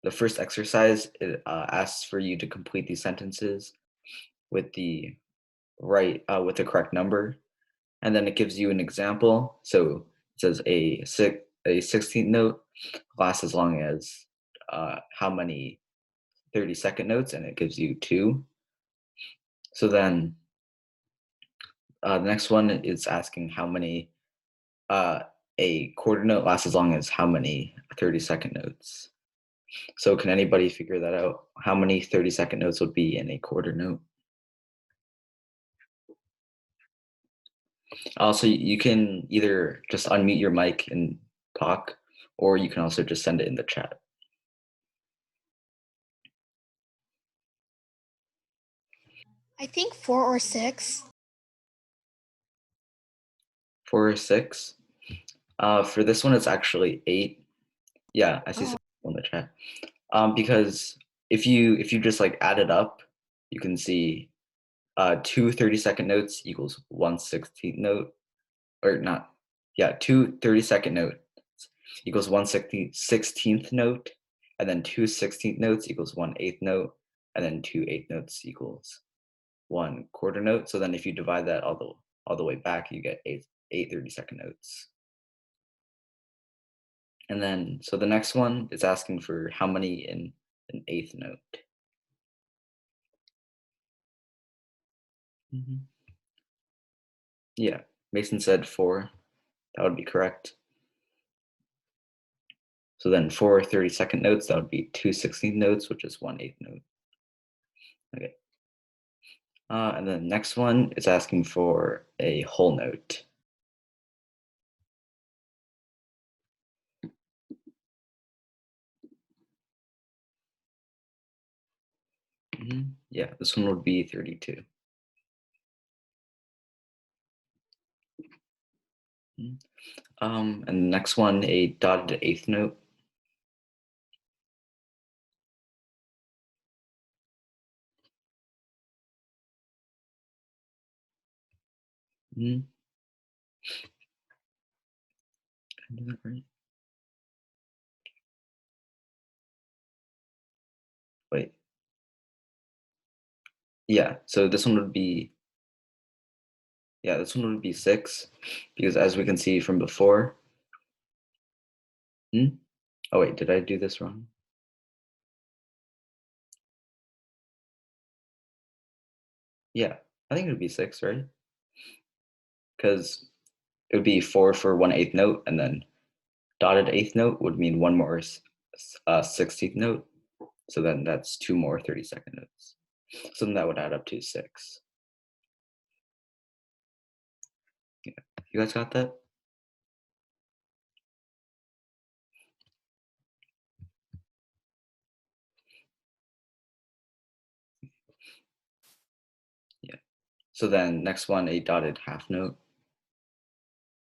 the first exercise, it asks for you to complete these sentences with the with the correct number, and then it gives you an example. So it says a 16th note lasts as long as how many 30-second notes, and it gives you two. So then the next one is asking how many a quarter note lasts as long as how many 30-second notes. So can anybody figure that out? How many 30-second notes would be in a quarter note? Also, you can either just unmute your mic and talk, or you can also just send it in the chat. I think 4 or 6. 4 or 6. For this one, it's actually 8. Yeah, I see Oh. some in the chat. Because if you just like add it up, you can see two 30-second notes equals 1/16th note, or not. Yeah, two 30-second notes equals 1/16th note, and then two 16th notes equals 1/8th note, and then two 8th notes equals 1/4 note. So then if you divide that all the way back, you get eight 30-second notes. And then so the next one is asking for how many in an 8th note. Mhm. Yeah, Mason said 4. That would be correct. So then 4 30-second notes, that would be two 16th notes, which is 1/8th note. Okay. And then the next one is asking for a whole note. Yeah, this one would be 32. Mhm. And the next one, a dotted 8th note. Mhm. Did I do that right? Wait. Yeah, so this one would be, yeah, this one would be 6, because as we can see from before. Hmm? Oh wait, did I do this wrong? Yeah, I think it would be 6, right? Because it would be 4 for 1/8th note, and then dotted 8th note would mean one more 16th note. So then that's two more 30-second notes. So then that would add up to 6. Yeah. You guys got that? Yeah. So then next one, a dotted half note.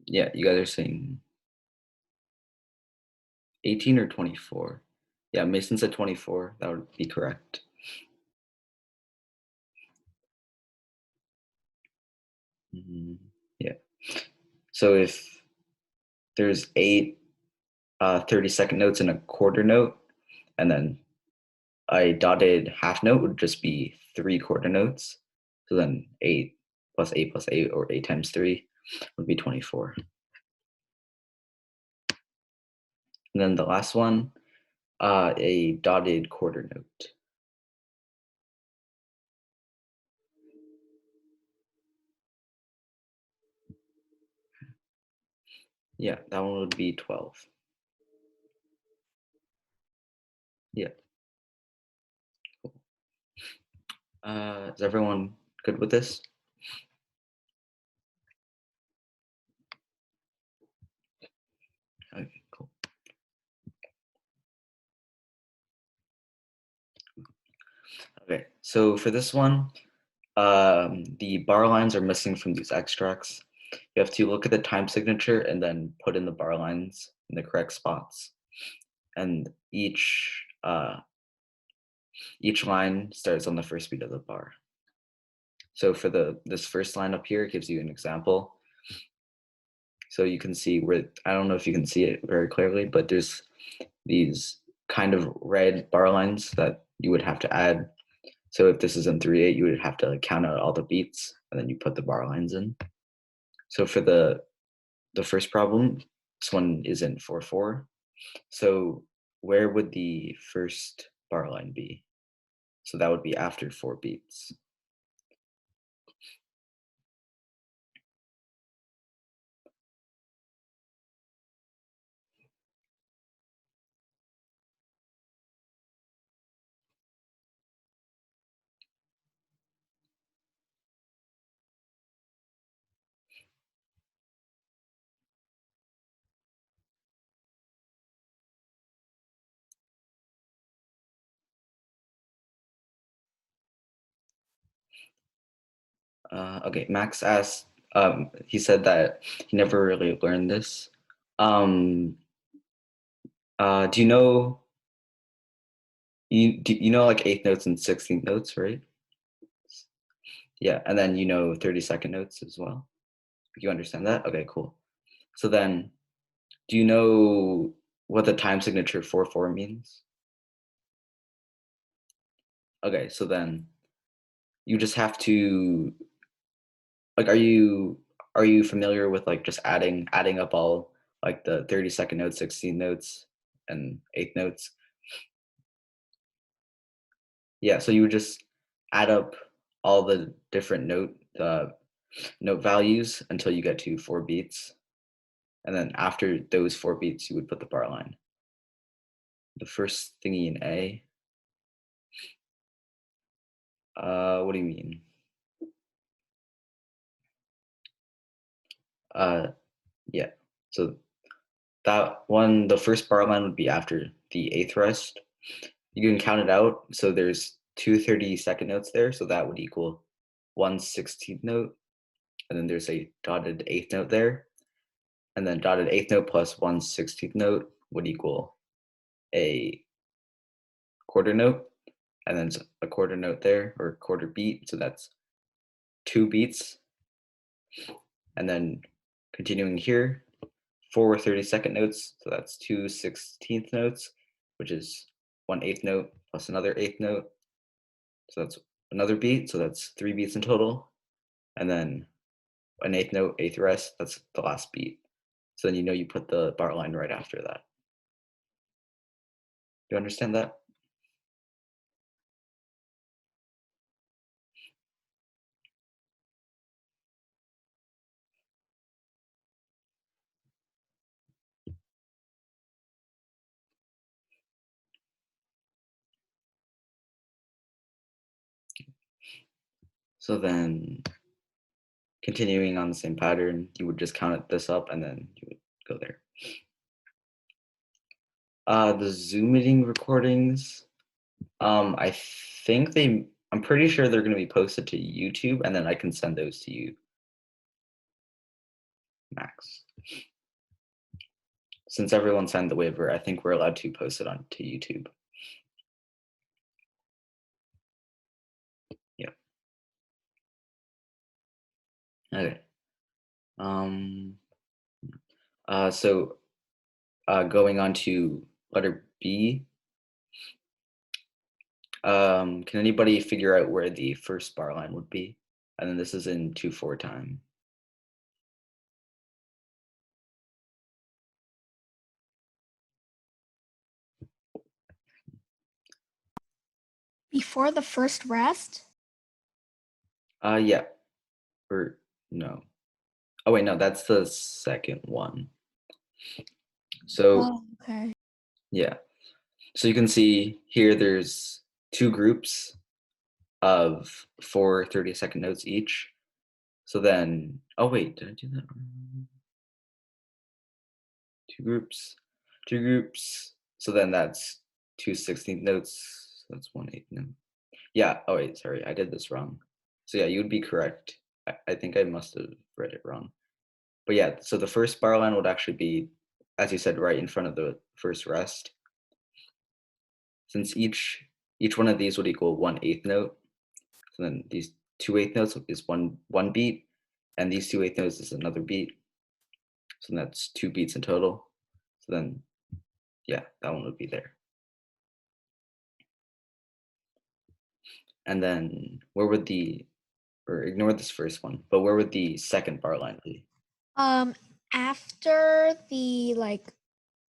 Yeah, you guys are saying 18 or 24. Yeah, Mason said 24. That would be correct. Yeah. So if there's 8 30-second notes in a quarter note, and then a dotted half note would just be 3 quarter notes. So then 8 plus 8 plus 8, or 8 times 3, would be 24. And then the last one, a dotted quarter note. Yeah, that one would be 12. Yeah. Cool. Is everyone good with this? Okay, cool. Okay, so for this one, the bar lines are missing from these extracts. You have to look at the time signature and then put in the bar lines in the correct spots. And each line starts on the first beat of the bar. So for this first line up here, it gives you an example. So you can see where, I don't know if you can see it very clearly, but there's these kind of red bar lines that you would have to add. So if this is in 3/8, you would have to like count out all the beats and then you put the bar lines in. So for the first problem, this one is in 4/4. So where would the first bar line be? So that would be after 4 beats. Okay, Max asked, he said that he never really learned this. Um, do you know you know like eighth notes and 16th notes, right? Yeah, and then you know 30-second notes as well. You understand that? Okay, cool. So then, do you know what the time signature 4/4 means? Okay, so then you just have to like are you familiar with like just adding up all like the 30-second notes, 16 notes, and eighth notes? Yeah, so you would just add up all the different note values until you get to 4 beats, and then after those 4 beats, you would put the bar line. The first thingy in A, what do you mean? Uh, yeah. So that one, the first bar line would be after the eighth rest. You can count it out. So there's two 30-second notes there. So that would equal 1/16th note. And then there's a dotted eighth note there. And then dotted eighth note plus 1/16th note would equal a quarter note. And then a quarter note there or quarter beat. So that's 2 beats. And then continuing here, 4 30-second notes. So that's 2/16th notes, which is 1/8 note plus another eighth note. So that's another beat. So that's 3 beats in total. And then an eighth note, eighth rest. That's the last beat. So then you know you put the bar line right after that. You understand that? So then continuing on the same pattern, you would just count this up and then you would go there. The Zoom meeting recordings, I think I'm pretty sure they're going to be posted to YouTube, and then I can send those to you, Max. Since everyone signed the waiver, I think we're allowed to post it onto YouTube. Yeah. Okay. Um. So going on to letter B. Can anybody figure out where the first bar line would be? And then this is in 2/4 time. Before the first rest? Yeah. Or no. Oh wait, no, that's the second one. So Oh, okay. yeah. So you can see here there's 2 groups of 4 30-second notes each. So then, oh wait, did I do that wrong? 2 groups, 2 groups. So then that's 2/16th notes. That's 1/8 note. Yeah. Oh wait, sorry, I did this wrong. So yeah, you would be correct. I think I must have read it wrong. But yeah, so the first bar line would actually be, as you said, right in front of the first rest. Since each one of these would equal 1/8 note, so then these 2/8 notes is one beat, and these 2/8 notes is another beat. So that's 2 beats in total. So then, yeah, that one would be there. And then where would the or ignore this first one, but where would the second bar line be? Um, After the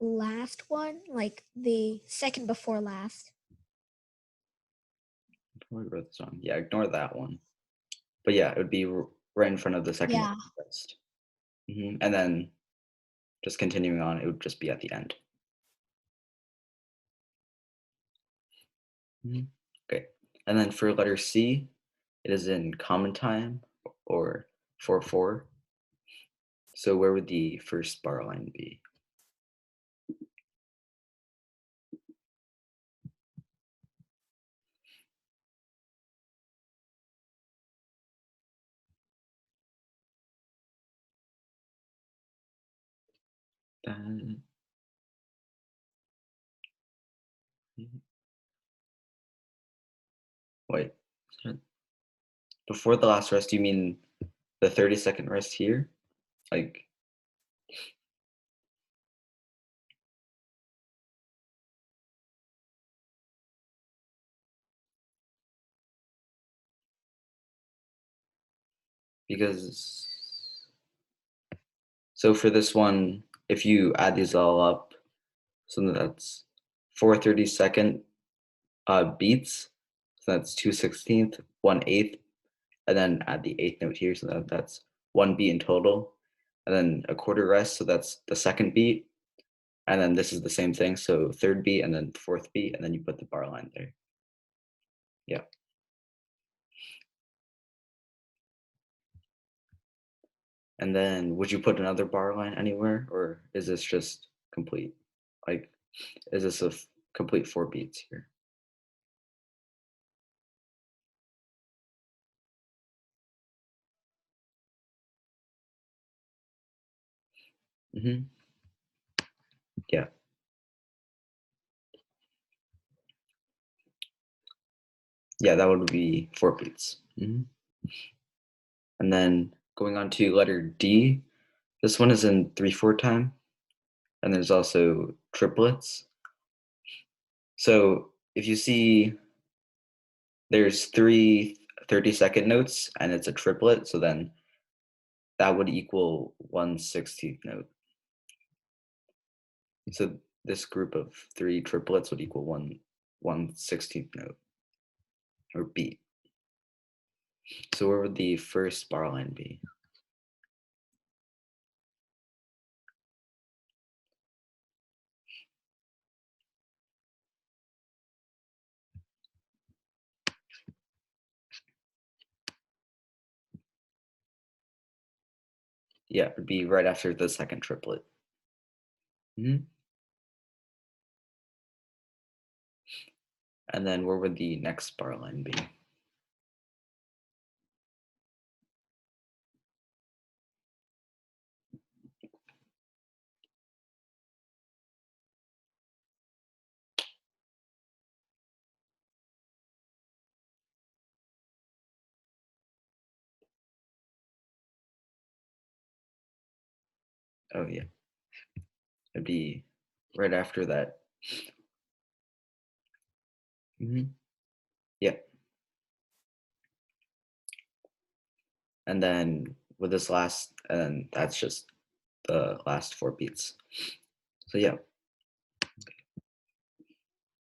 last one, like the second before last. Probably wrote this wrong. Yeah, ignore that one. But yeah, it would be right in front of the second Yeah. rest. And then just continuing on, it would just be at the end. Mhm. Okay. And then for letter C, it is in common time or 4/4. So where would the first bar line be? Uh, Wait, so before the last rest, you mean the 30-second rest here? Like, because so for this one, if you add these all up, so that's 4/32 beats. So that's 2/16, 1/8, and then add the eighth note here. So that's one beat in total. And then a quarter rest. So that's the second beat. And then this is the same thing. So third beat and then fourth beat. And then you put the bar line there. Yeah. And then would you put another bar line anywhere? Or is this just complete? Like, is this complete four beats here? hmm Yeah. Yeah, that would be four beats. And then going on to letter D, this one is in 3/4 time, and there's also triplets. So if you see there's three 30-second notes and it's a triplet, so then that would equal 1/16th note. So this group of three triplets would equal 1/16th note or beat. So where would the first bar line be? Yeah, it would be right after the second triplet. Mhm. And then where would the next bar line be? Oh yeah, it'd be right after that. Mhm. Yeah. And then with this last, and that's just the last four beats. So yeah,